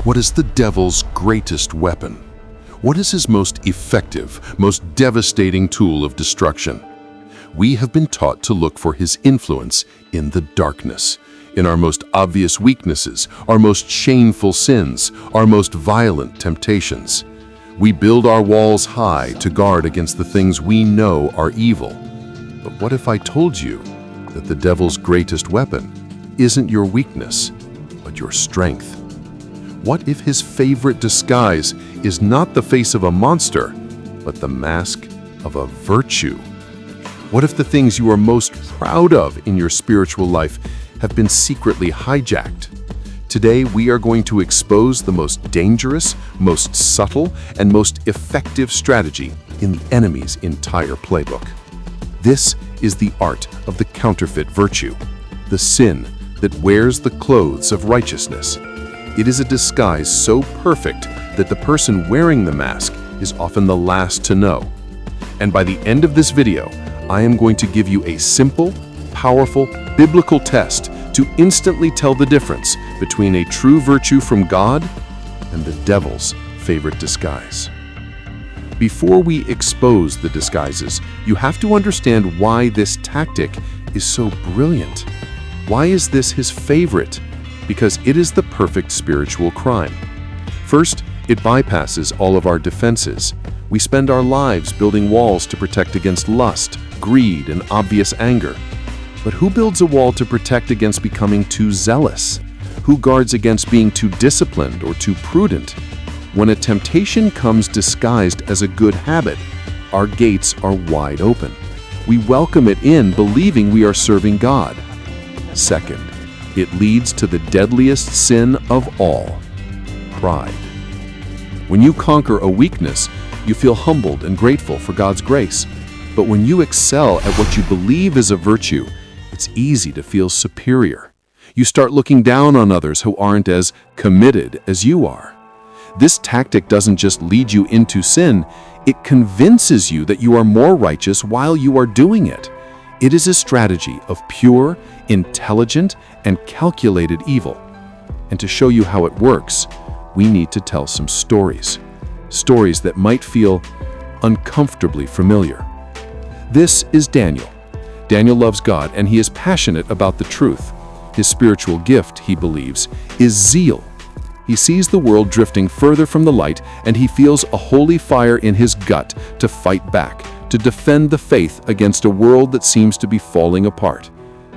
What is the devil's greatest weapon? What is his most effective, most devastating tool of destruction? We have been taught to look for his influence in the darkness, in our most obvious weaknesses, our most shameful sins, our most violent temptations. We build our walls high to guard against the things we know are evil. But what if I told you that the devil's greatest weapon isn't your weakness, but your strength? What if his favorite disguise is not the face of a monster, but the mask of a virtue? What if the things you are most proud of in your spiritual life have been secretly hijacked? Today, we are going to expose the most dangerous, most subtle, and most effective strategy in the enemy's entire playbook. This is the art of the counterfeit virtue, the sin that wears the clothes of righteousness. It is a disguise so perfect that the person wearing the mask is often the last to know. And by the end of this video, I am going to give you a simple, powerful, biblical test to instantly tell the difference between a true virtue from God and the devil's favorite disguise. Before we expose the disguises, you have to understand why this tactic is so brilliant. Why is this his favorite? Because it is the perfect spiritual crime. First, it bypasses all of our defenses. We spend our lives building walls to protect against lust, greed, and obvious anger. But who builds a wall to protect against becoming too zealous? Who guards against being too disciplined or too prudent? When a temptation comes disguised as a good habit, our gates are wide open. We welcome it in, believing we are serving God. Second, it leads to the deadliest sin of all, pride. When you conquer a weakness, you feel humbled and grateful for God's grace. But when you excel at what you believe is a virtue, it's easy to feel superior. You start looking down on others who aren't as committed as you are. This tactic doesn't just lead you into sin, it convinces you that you are more righteous while you are doing it. It is a strategy of pure, intelligent, and calculated evil. And to show you how it works, we need to tell some stories. Stories that might feel uncomfortably familiar. This is Daniel. Daniel loves God and he is passionate about the truth. His spiritual gift, he believes, is zeal. He sees the world drifting further from the light and he feels a holy fire in his gut to fight back, to defend the faith against a world that seems to be falling apart.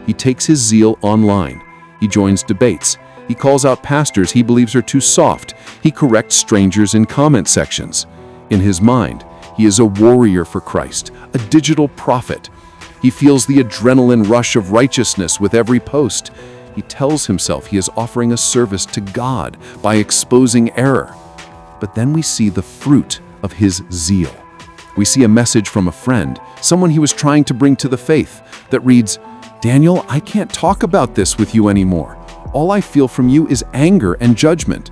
He takes his zeal online. He joins debates. He calls out pastors he believes are too soft. He corrects strangers in comment sections. In his mind, he is a warrior for Christ, a digital prophet. He feels the adrenaline rush of righteousness with every post. He tells himself he is offering a service to God by exposing error. But then we see the fruit of his zeal. We see a message from a friend, someone he was trying to bring to the faith, that reads, "Daniel, I can't talk about this with you anymore. All I feel from you is anger and judgment."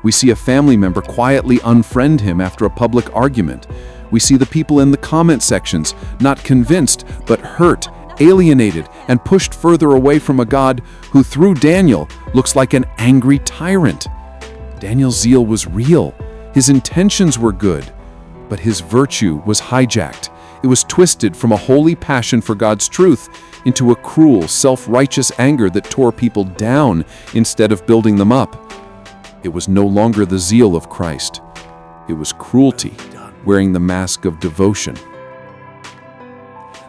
We see a family member quietly unfriend him after a public argument. We see the people in the comment sections, not convinced, but hurt, alienated, and pushed further away from a God who, through Daniel, looks like an angry tyrant. Daniel's zeal was real. His intentions were good, but his virtue was hijacked. It was twisted from a holy passion for God's truth into a cruel, self-righteous anger that tore people down instead of building them up. It was no longer the zeal of Christ. It was cruelty, wearing the mask of devotion.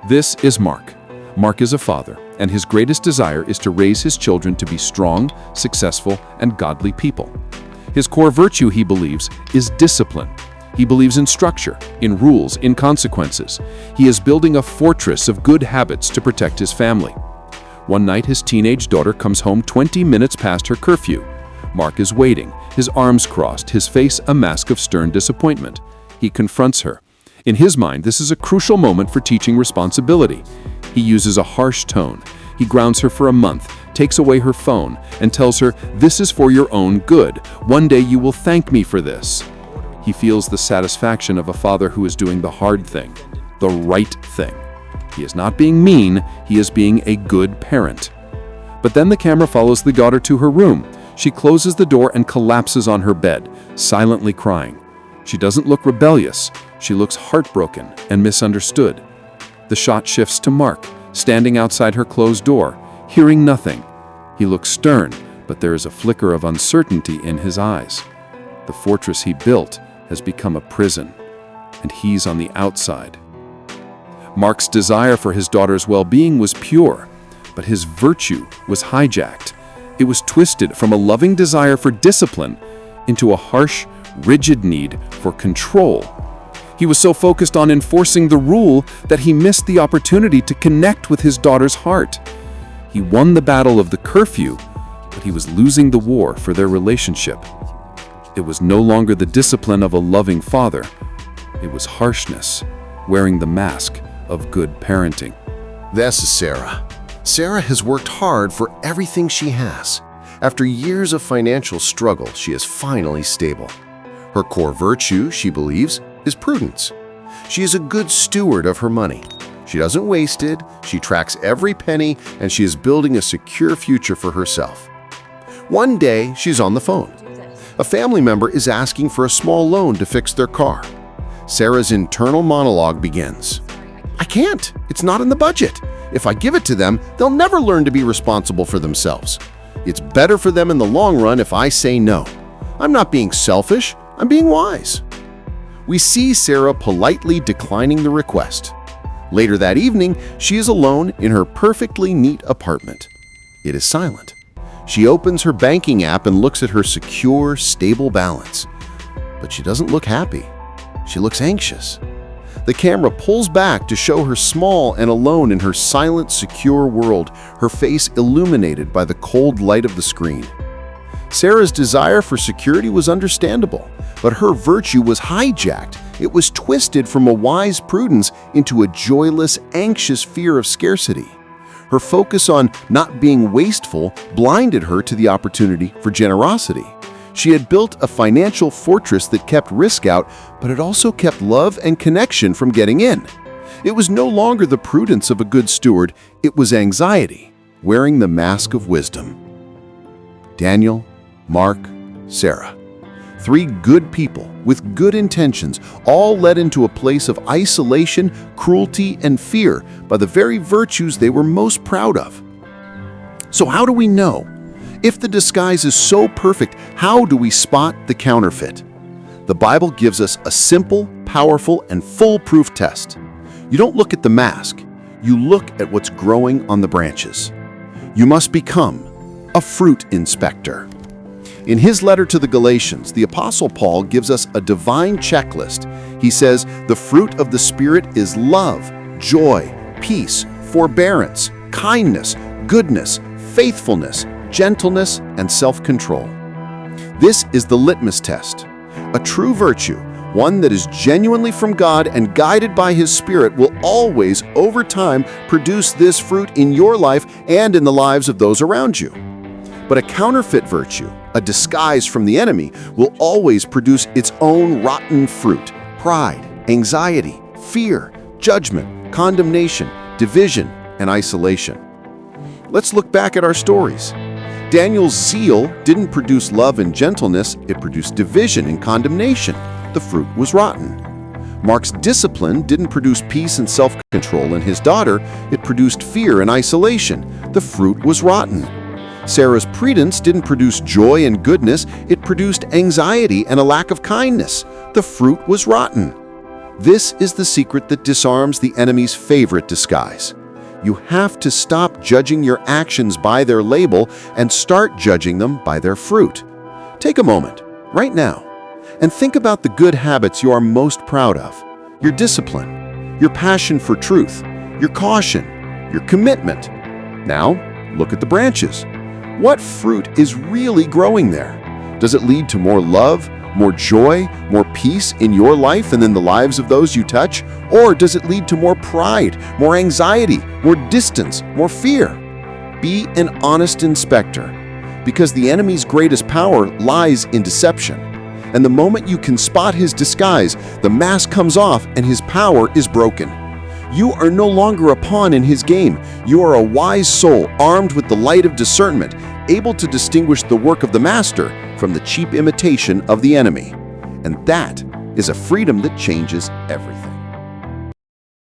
This is Mark. Mark is a father, and his greatest desire is to raise his children to be strong, successful, and godly people. His core virtue, he believes, is discipline. He believes in structure, in rules, in consequences. He is building a fortress of good habits to protect his family. One night, his teenage daughter comes home 20 minutes past her curfew. Mark is waiting, his arms crossed, his face a mask of stern disappointment. He confronts her. In his mind, this is a crucial moment for teaching responsibility. He uses a harsh tone. He grounds her for a month, takes away her phone, and tells her, "This is for your own good. One day you will thank me for this." He feels the satisfaction of a father who is doing the hard thing, the right thing. He is not being mean, he is being a good parent. But then the camera follows the daughter to her room. She closes the door and collapses on her bed, silently crying. She doesn't look rebellious. She looks heartbroken and misunderstood. The shot shifts to Mark, standing outside her closed door, hearing nothing. He looks stern, but there is a flicker of uncertainty in his eyes. The fortress he built has become a prison, and he's on the outside. Mark's desire for his daughter's well-being was pure, but his virtue was hijacked. It was twisted from a loving desire for discipline into a harsh, rigid need for control. He was so focused on enforcing the rule that he missed the opportunity to connect with his daughter's heart. He won the battle of the curfew, but he was losing the war for their relationship. It was no longer the discipline of a loving father. It was harshness, wearing the mask of good parenting. This is Sarah. Sarah has worked hard for everything she has. After years of financial struggle, she is finally stable. Her core virtue, she believes, is prudence. She is a good steward of her money. She doesn't waste it, she tracks every penny, and she is building a secure future for herself. One day, she's on the phone. A family member is asking for a small loan to fix their car. Sarah's internal monologue begins. "I can't. It's not in the budget. If I give it to them, they'll never learn to be responsible for themselves. It's better for them in the long run if I say no. I'm not being selfish, I'm being wise." We see Sarah politely declining the request. Later that evening, she is alone in her perfectly neat apartment. It is silent. She opens her banking app and looks at her secure, stable balance. But she doesn't look happy. She looks anxious. The camera pulls back to show her small and alone in her silent, secure world, her face illuminated by the cold light of the screen. Sarah's desire for security was understandable, but her virtue was hijacked. It was twisted from a wise prudence into a joyless, anxious fear of scarcity. Her focus on not being wasteful blinded her to the opportunity for generosity. She had built a financial fortress that kept risk out, but it also kept love and connection from getting in. It was no longer the prudence of a good steward, it was anxiety, wearing the mask of wisdom. Daniel, Mark, Sarah. 3 good people with good intentions, all led into a place of isolation, cruelty, and fear by the very virtues they were most proud of. So how do we know? If the disguise is so perfect, how do we spot the counterfeit? The Bible gives us a simple, powerful, and foolproof test. You don't look at the mask, you look at what's growing on the branches. You must become a fruit inspector. In his letter to the Galatians, the Apostle Paul gives us a divine checklist. He says, the fruit of the Spirit is love, joy, peace, forbearance, kindness, goodness, faithfulness, gentleness, and self-control. This is the litmus test. A true virtue, one that is genuinely from God and guided by His Spirit, will always, over time, produce this fruit in your life and in the lives of those around you. But a counterfeit virtue, a disguise from the enemy, will always produce its own rotten fruit: pride, anxiety, fear, judgment, condemnation, division, and isolation. Let's look back at our stories. Daniel's zeal didn't produce love and gentleness, it produced division and condemnation. The fruit was rotten. Mark's discipline didn't produce peace and self-control in his daughter, it produced fear and isolation. The fruit was rotten. Sarah's prudence didn't produce joy and goodness, it produced anxiety and a lack of kindness. The fruit was rotten. This is the secret that disarms the enemy's favorite disguise. You have to stop judging your actions by their label and start judging them by their fruit. Take a moment, right now, and think about the good habits you are most proud of. Your discipline, your passion for truth, your caution, your commitment. Now, look at the branches. What fruit is really growing there? Does it lead to more love, more joy, more peace in your life and in the lives of those you touch? Or does it lead to more pride, more anxiety, more distance, more fear? Be an honest inspector, because the enemy's greatest power lies in deception. And the moment you can spot his disguise, the mask comes off and his power is broken. You are no longer a pawn in his game. You are a wise soul armed with the light of discernment, able to distinguish the work of the master from the cheap imitation of the enemy. And that is a freedom that changes everything.